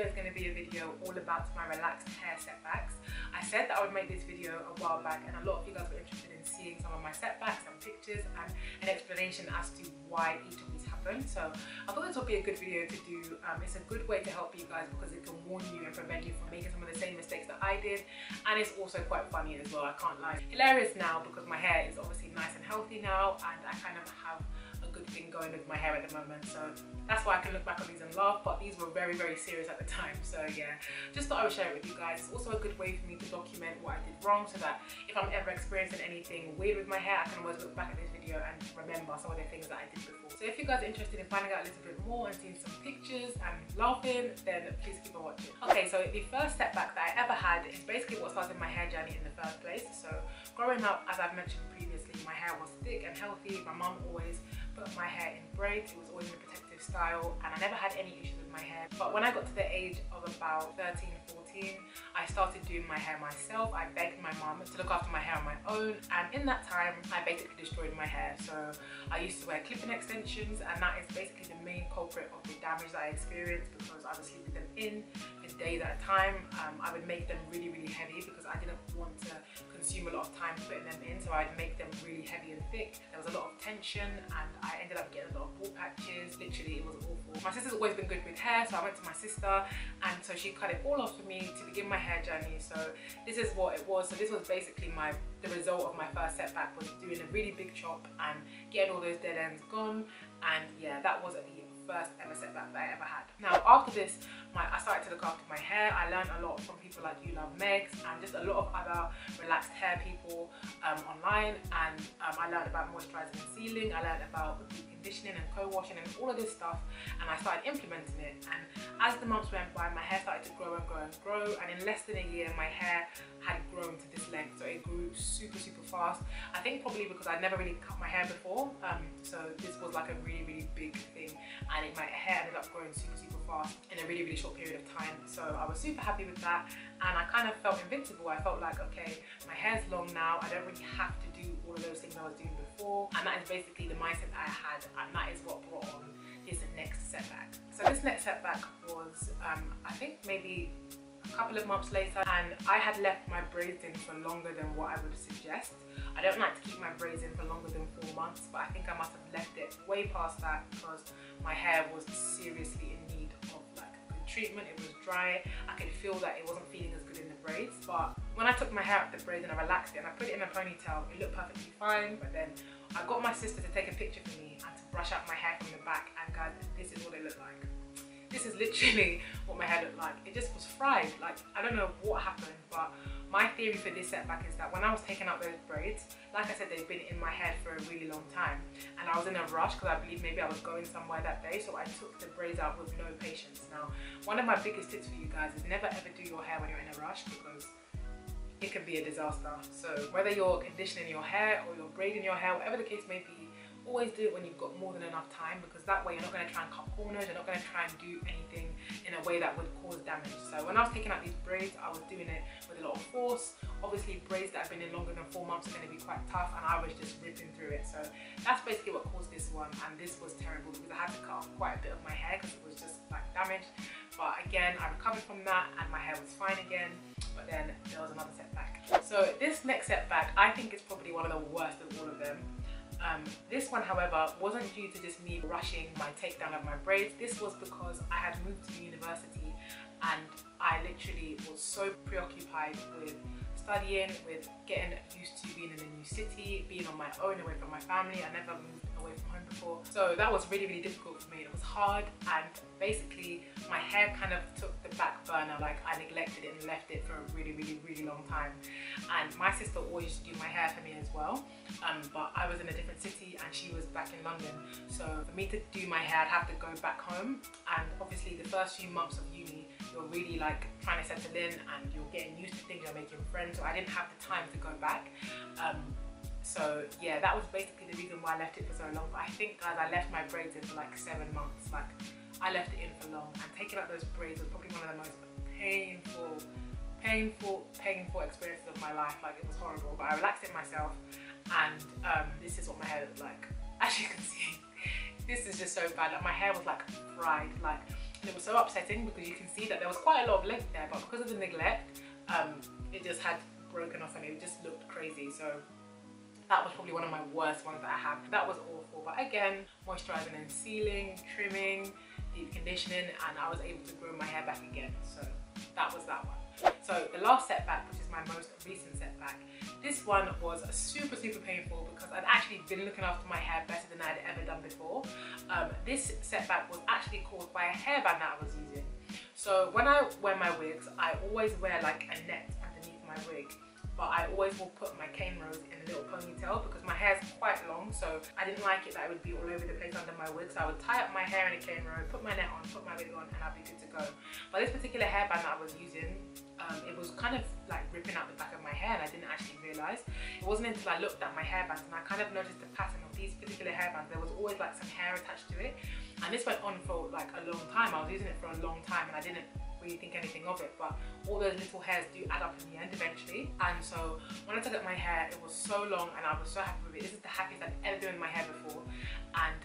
video is going to be a video all about my relaxed hair setbacks. I said that I would make this video a while back, and a lot of you guys were interested in seeing some of my setbacks and pictures and an explanation as to why each of these happened. So I thought this would be a good video to do. It's a good way to help you guys because it can warn you and prevent you from making some of the same mistakes that I did, and it's also quite funny as well, I can't lie. Hilarious now because my hair is obviously nice and healthy now, and I kind of have a good thing going with my hair at the moment, so that's why I can look back on these and laugh, but these were very, very serious at the time. So yeah, just thought I would share it with you guys. It's also a good way for me to document what I did wrong, so that if I'm ever experiencing anything weird with my hair, I can always look back at this video and remember some of the things that I did before. So if you guys are interested in finding out a little bit more and seeing some pictures and laughing, then please keep on watching. Okay, so the first setback that I ever had is basically what started my hair journey in the first place. So growing up, as I've mentioned previously, my hair was thick and healthy. My mum always put my hair in braids. It was always in a protective style, and I never had any issues with my hair. But when I got to the age of about 13, 14, I started doing my hair myself. I begged my mum to look after my hair on my own, and in that time I basically destroyed my hair. So I used to wear clip-in extensions, and that is basically the main culprit of the damage that I experienced, because I was sleeping them in for days at a time. I would make them really, really heavy because I didn't want to consume a lot of time putting them in, so I'd make them really heavy and thick. There was a lot of tension, and I ended up getting a lot of bald patches. Literally, it was awful. My sister's always been good with hair, so I went to my sister, and so she cut it all off for me to begin my hair journey. So this is what it was. So this was basically the result of my first setback, was doing a really big chop and getting all those dead ends gone. And yeah, that was the first ever setback that I ever had. Now after this, I started to look after my hair. I learned a lot from people like You Love Megs and just a lot of other relaxed hair people online, and I learned about moisturizing and sealing. I learned about deep conditioning and co-washing and all of this stuff, and I started implementing it. And as the months went by, my hair started to grow and grow and grow, and in less than a year my hair had grown to this length. So it grew super, super fast. I think probably because I'd never really cut my hair before, so this was like a really, really big thing, and my hair ended up growing super, super fast in a really, really short period of time. So I was super happy with that, and I kind of felt invincible. I felt like, okay, my hair's long now, I don't really have to do all of those things I was doing before, and that is basically the mindset that I had, and that is what brought on this next setback. So this next setback was I think maybe a couple of months later, and I had left my braids in for longer than what I would suggest. I don't like to keep my braids in for longer than 4 months, but I think I must have left it way past that because my hair was seriously in need of like good treatment. It was dry. I could feel that it wasn't feeling as good in the braids. But when I took my hair out of the braids and I relaxed it and I put it in a ponytail, it looked perfectly fine. But then I got my sister to take a picture for me and to brush out my hair from the back, and guys, this is what it looked like. This is literally what my hair looked like. It just was fried. Like, I don't know what happened, but my theory for this setback is that when I was taking out those braids, like I said, they've been in my head for a really long time, and I was in a rush because I believe maybe I was going somewhere that day, so I took the braids out with no patience. Now, one of my biggest tips for you guys is never ever do your hair when you're in a rush, because it can be a disaster. So whether you're conditioning your hair or you're braiding your hair, whatever the case may be, always do it when you've got more than enough time, because that way you're not going to try and cut corners, you're not going to try and do anything in a way that would cause damage. So when I was taking out these braids, I was doing it with a lot of force. Obviously braids that have been in longer than 4 months are going to be quite tough, and I was just ripping through it. So that's basically what caused this one, and this was terrible because I had to cut off quite a bit of my hair because it was just like damaged. But again, I recovered from that and my hair was fine again, but then there was another setback. So this next setback, I think is probably one of the worst of all of them. This one, however, wasn't due to just me rushing my takedown of my braids. This was because I had moved to university, and I literally was so preoccupied with studying, with getting used to being in a new city, being on my own away from my family. I never moved away from home before, so that was really, really difficult for me. It was hard, and basically my hair kind of took the back burner. Like, I neglected it and left it for a really, really, really long time. And my sister always used to do my hair for me as well, but I was in a different city and she was back in London, so for me to do my hair I'd have to go back home, and obviously the first few months of uni you're really like trying to settle in and you're getting used to things, you're making friends, so I didn't have the time to go back. So yeah, that was basically the reason why I left it for so long. But I think, guys, I left my braids in for like 7 months. Like, I left it in for long, and taking out those braids was probably one of the most painful experiences of my life. Like, it was horrible, but I relaxed it myself, and this is what my hair looked like. As you can see, this is just so bad. Like, my hair was like fried. Like, And it was so upsetting because you can see that there was quite a lot of length there, but because of the neglect, it just had broken off and it just looked crazy. So that was probably one of my worst ones that I have. That was awful. But again, moisturizing and sealing, trimming, deep conditioning, and I was able to grow my hair back again. So that was that one. So the last setback, which is my most recent setback, this one was super painful because I'd actually been looking after my hair better than I'd ever done before. This setback was actually caused by a hairband that I was using. So when I wear my wigs, I always wear like a net underneath my wig, but I always will put my cane rows in a little ponytail because my hair is quite long, so I didn't like it that it would be all over the place under my wig. So I would tie up my hair in a cane row, put my net on, put my wig on, and I'd be good to go. But this particular hairband that I was using, it was kind of like ripping out the back of my hair, and I didn't actually realise. It wasn't until I looked at my hairbands and I kind of noticed the pattern of these particular hairbands. There was always like some hair attached to it, and this went on for like a long time. I was using it for a long time and I didn't really think anything of it, but all those little hairs do add up in the end eventually. And so when I took out my hair, it was so long and I was so happy with it. This is the happiest I've ever done in my hair before, and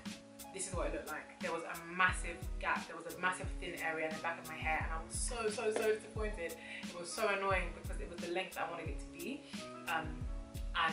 this is what it looked like. There was a massive gap, there was a massive thin area in the back of my hair, and I was so disappointed. It was so annoying because it was the length I wanted it to be, and I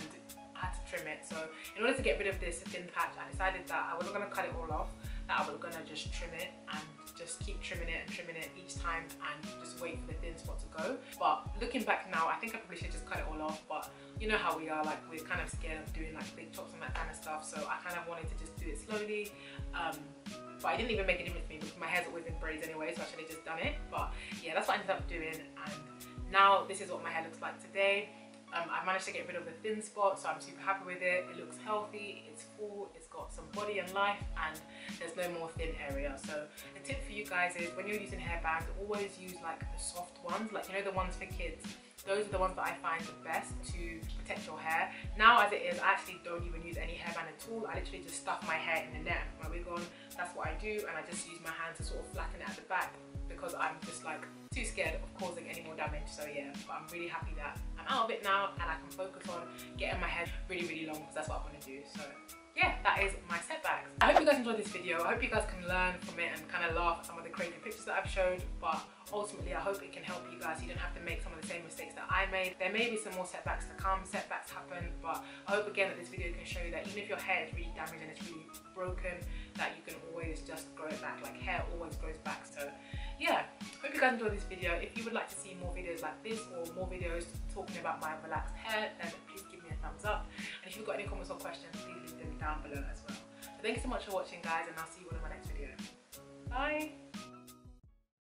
had to trim it. So in order to get rid of this thin patch, I decided that I wasn't going to cut it all off, that I was going to just trim it and just keep trimming it each time and just wait for the thin spot to go. But looking back now, I think I probably should just cut it all off, but you know how we are, like we're kind of scared of doing like big chops and that kind of stuff, so I kind of wanted to just do it slowly. But it didn't even make a difference to me because my hair's always in braids anyway, so I should have just done it. But yeah, that's what I ended up doing, and now this is what my hair looks like today. I managed to get rid of the thin spot, so I'm super happy with it. It looks healthy, it's full, it's got some body and life, and there's no more thin area. So the tip for you guys is when you're using hairbands, always use like the soft ones, like you know the ones for kids. Those are the ones that I find the best to protect your hair. Now as it is, I actually don't even use any hairband at all. I literally just stuff my hair in the net and put my wig on. That's what I do, and I just use my hand to sort of flatten it at the back because I'm just like too scared of causing any more damage. So yeah, but I'm really happy that I'm out of it now and I can focus on getting my hair really long because that's what I want to do. So yeah, that is my setbacks. I hope you guys enjoyed this video. I hope you guys can learn from it and kind of laugh at some of the crazy pictures that I've showed, but ultimately I hope it can help you guys so you don't have to make some of the same mistakes that I made. There may be some more setbacks to come, setbacks happen, but I hope again that this video can show you that even if your hair is really damaged and it's really broken, that you can always just grow it back. Like hair always grows back. So yeah, hope you guys enjoyed this video. If you would like to see more videos like this or more videos talking about my relaxed hair, then please give me a thumbs up. And if you've got any comments or questions, please leave them down below as well. So thank you so much for watching guys, and I'll see you all in my next video. Bye!